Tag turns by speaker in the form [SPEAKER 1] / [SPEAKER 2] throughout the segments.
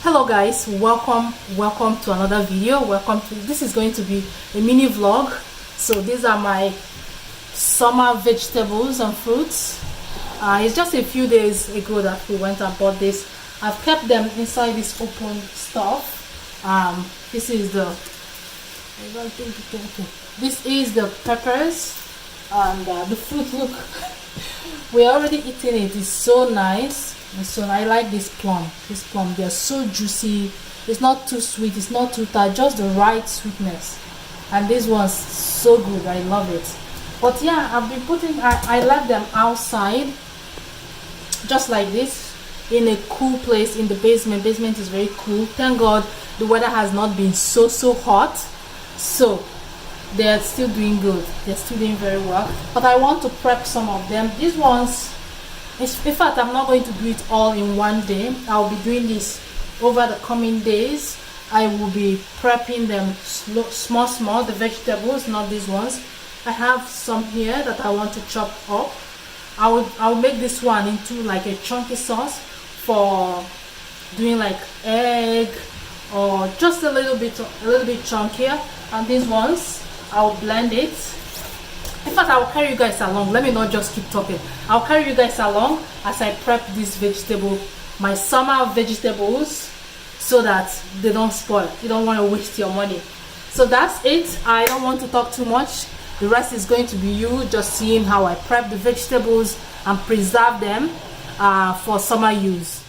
[SPEAKER 1] Hello guys, welcome to another video. This is going to be a mini vlog. So these are my summer vegetables and fruits. It's just a few days ago that we went and bought this. I've kept them inside this open stuff. This is the peppers and the fruit. Look, we're already eating it. It's so nice. And so I like this plum. They're so juicy. It's not too sweet, it's not too tart, just the right sweetness. And this one's so good. I love it. But yeah, I've been I left them outside just like this in a cool place in the basement. Basement is very cool. Thank God the weather has not been so hot, so they're still doing good. They're still doing very well. But I want to prep some of them. These ones, in fact, I'm not going to do it all in one day. I'll be doing this over the coming days. I will be prepping them small, the vegetables, not these ones. I have some here that I want to chop up. I'll make this one into like a chunky sauce for doing like egg or just a little bit chunkier. And these ones, I'll blend it. In fact, I'll carry you guys along. Let me not just keep talking. I'll carry you guys along as I prep this my summer vegetables, so that they don't spoil. You don't want to waste your money. So that's it. I don't want to talk too much. The rest is going to be you just seeing how I prep the vegetables and preserve them for summer use.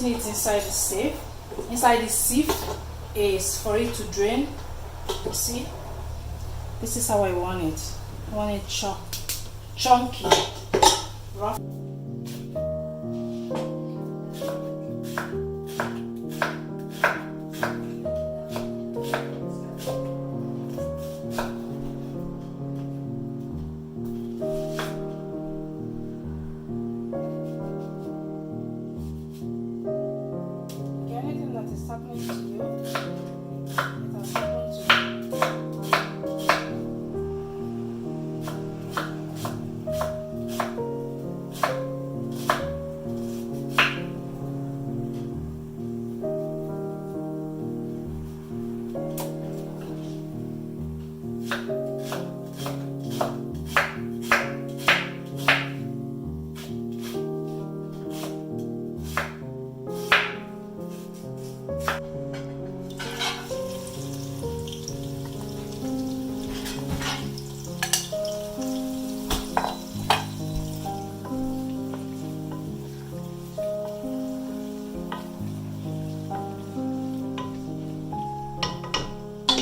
[SPEAKER 1] It inside the sieve. Inside the sieve is for it to drain. You see, this is how I want it. I want it chunky, rough.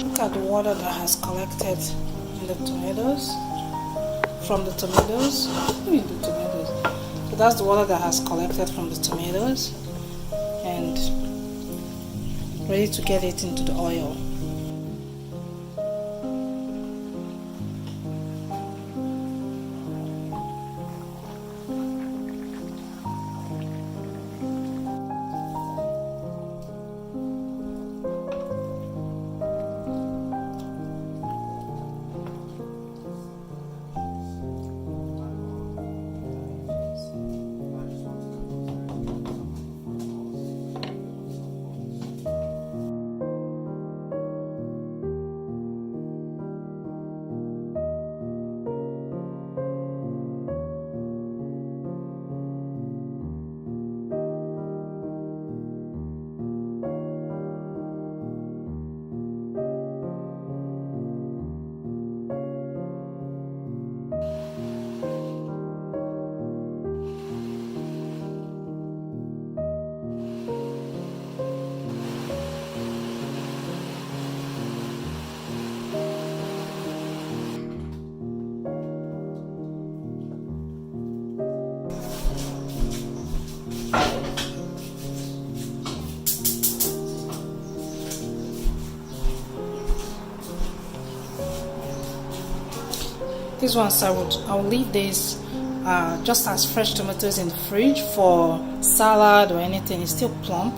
[SPEAKER 1] Look at the water that has collected in the tomatoes, from the tomatoes. So that's the water that has collected from the tomatoes and ready to get it into the oil. These ones I'll leave this just as fresh tomatoes in the fridge for salad or anything. It's still plump.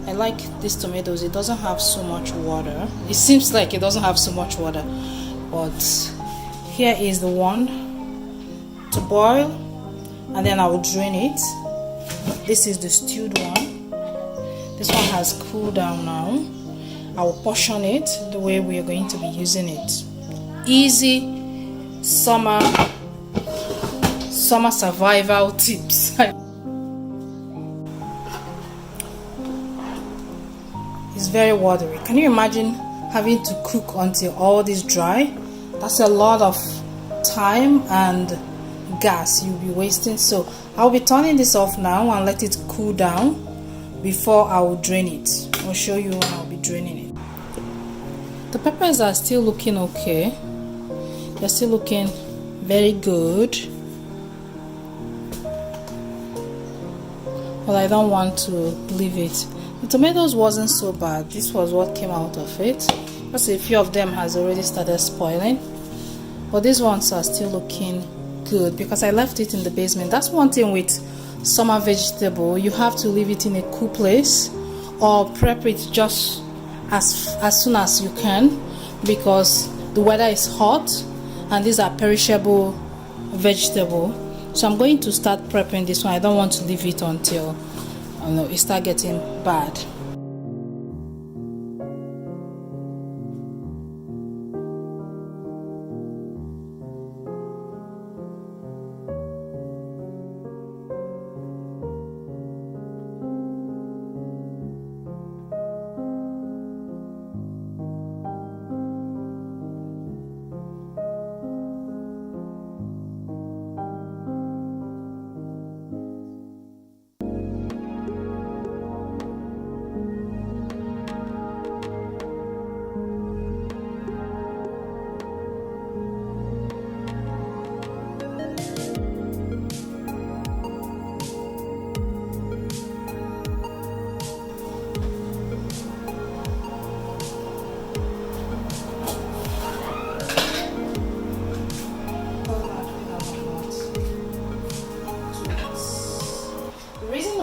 [SPEAKER 1] I like these tomatoes. It doesn't have so much water. It seems like it doesn't have so much water, but here is the one to boil, and then I will drain it. This is the stewed one. This one has cooled down now. I will portion it the way we are going to be using it. Easy summer survival tips. It's very watery. Can you imagine having to cook until all this dry? That's a lot of time and gas you'll be wasting. So I'll be turning this off now and let it cool down before I will drain it. I'll show you when I'll be draining it. The peppers are still looking okay. They're still looking very good, but I don't want to leave it. The tomatoes wasn't so bad. This was what came out of it. Just a few of them has already started spoiling, but these ones are still looking good because I left it in the basement. That's one thing with summer vegetable. You have to leave it in a cool place or prep it just as soon as you can, because the weather is hot and these are perishable vegetable. So I'm going to start prepping this one. I don't want to leave it until it start getting bad.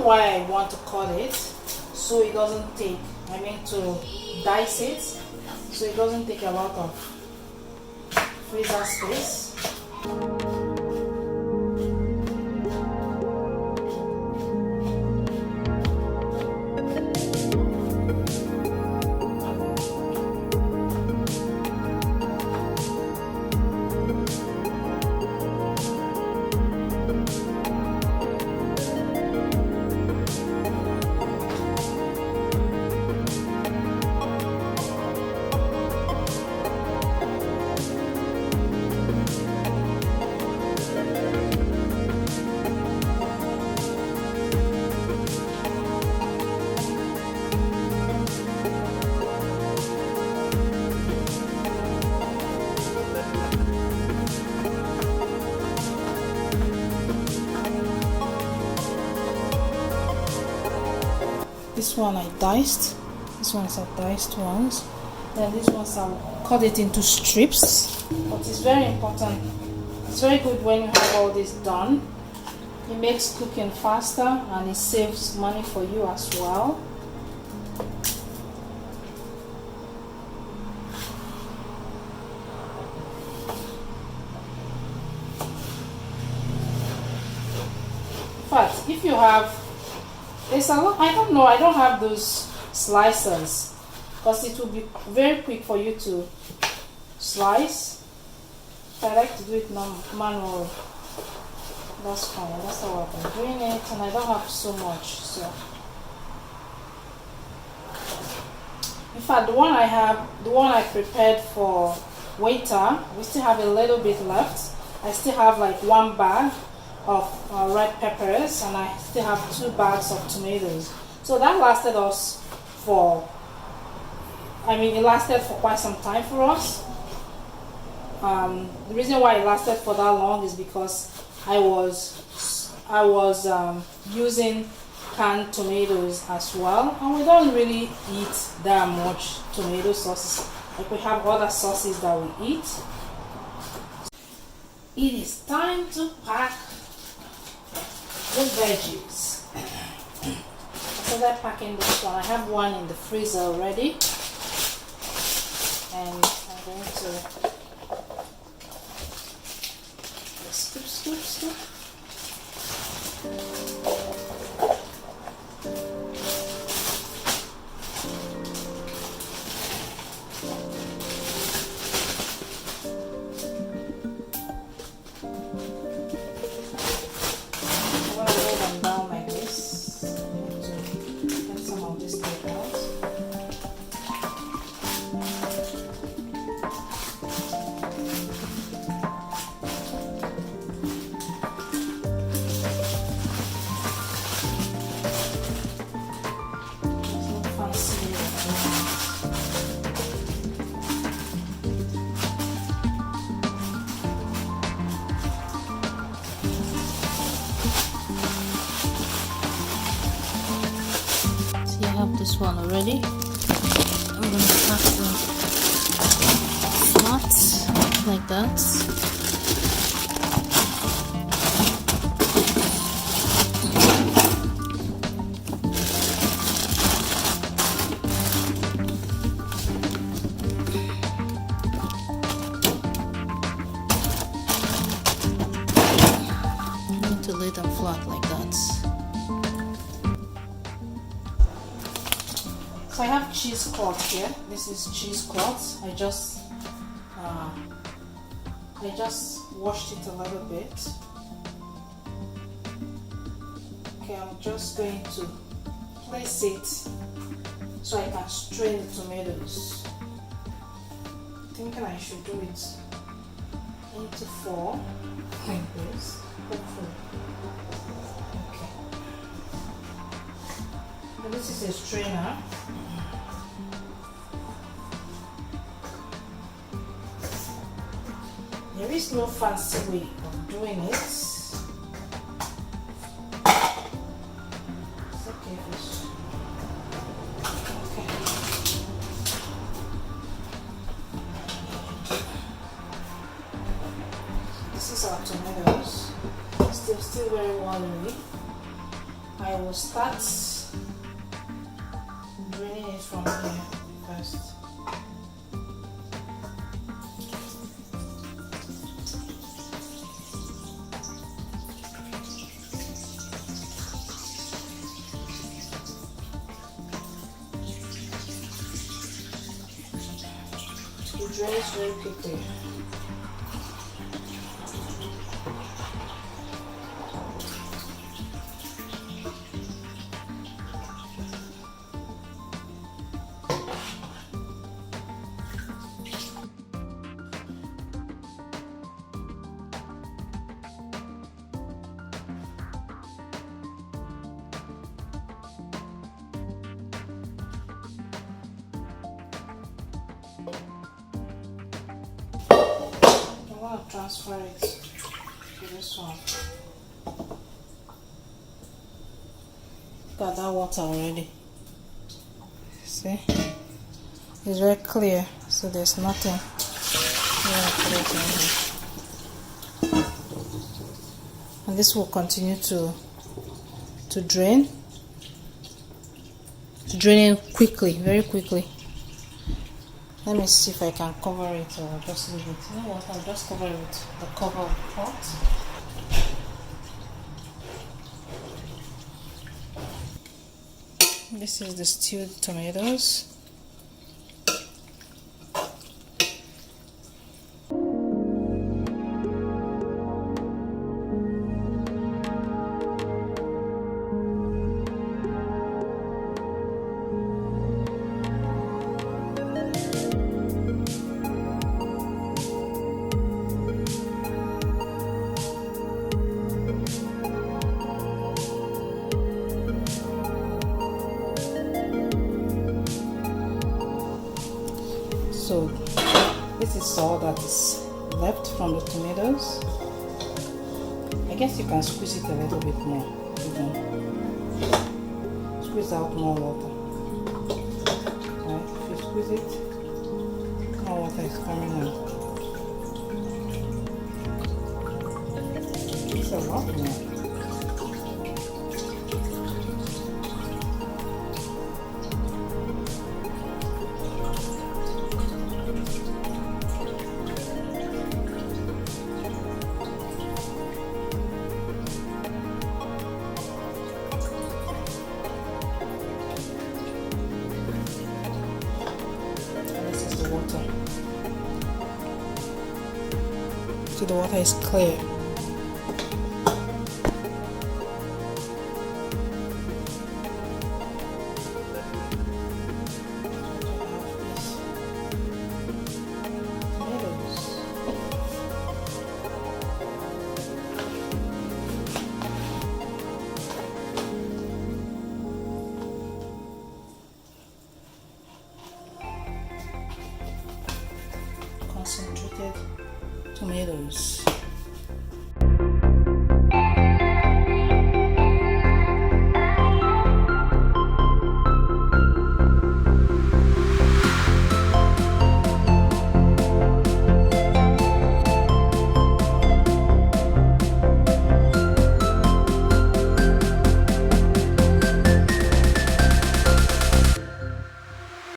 [SPEAKER 1] Why I want to cut it so it doesn't take, to dice it so it doesn't take a lot of freezer space. This one I diced. This one's are diced ones. Then these ones I'll cut it into strips. But it's very important. It's very good when you have all this done. It makes cooking faster and it saves money for you as well. But if you have, there's a lot, I don't know, I don't have those slicers because it will be very quick for you to slice. I like to do it manually. That's fine, that's how I've been doing it, and I don't have so much. So in fact, the one I prepared for waiter, we still have a little bit left. I still have like 1 bag of red peppers, and I still have 2 bags of tomatoes. So that lasted us for, it lasted for quite some time for us. The reason why it lasted for that long is because I was using canned tomatoes as well, and we don't really eat that much tomato sauces. Like, we have other sauces that we eat. It is time to pack the veggies. I started packing this one. I have one in the freezer already, and I'm going to scoop. This one already. I'm going to pack them flat like that. I need to lay them flat like that. So I have cheesecloth here. This is cheesecloth. I just washed it a little bit. Okay, I'm just going to place it so I can strain the tomatoes. Thinking I should do it into 4 like this. Hopefully. Okay. So this is a strainer. There is no fancy way of doing it. It's okay, fish. Okay. This is our tomatoes. Still very watery. I will start draining it from here first. It drains very quickly. I'll transfer it to this one. Got that water already. See? It's very clear, so there's nothing. And this will continue to drain. Draining quickly, very quickly. Let me see if I can cover it or just leave it. You know what? I'll just cover it with the cover of the pot. This is the stewed tomatoes. So this is all that is left from the tomatoes. I guess you can squeeze it a little bit more. Squeeze out more water. Right? If you squeeze it, more water is coming out. Okay. And this is the water. So the water is clear. Concentrated tomatoes.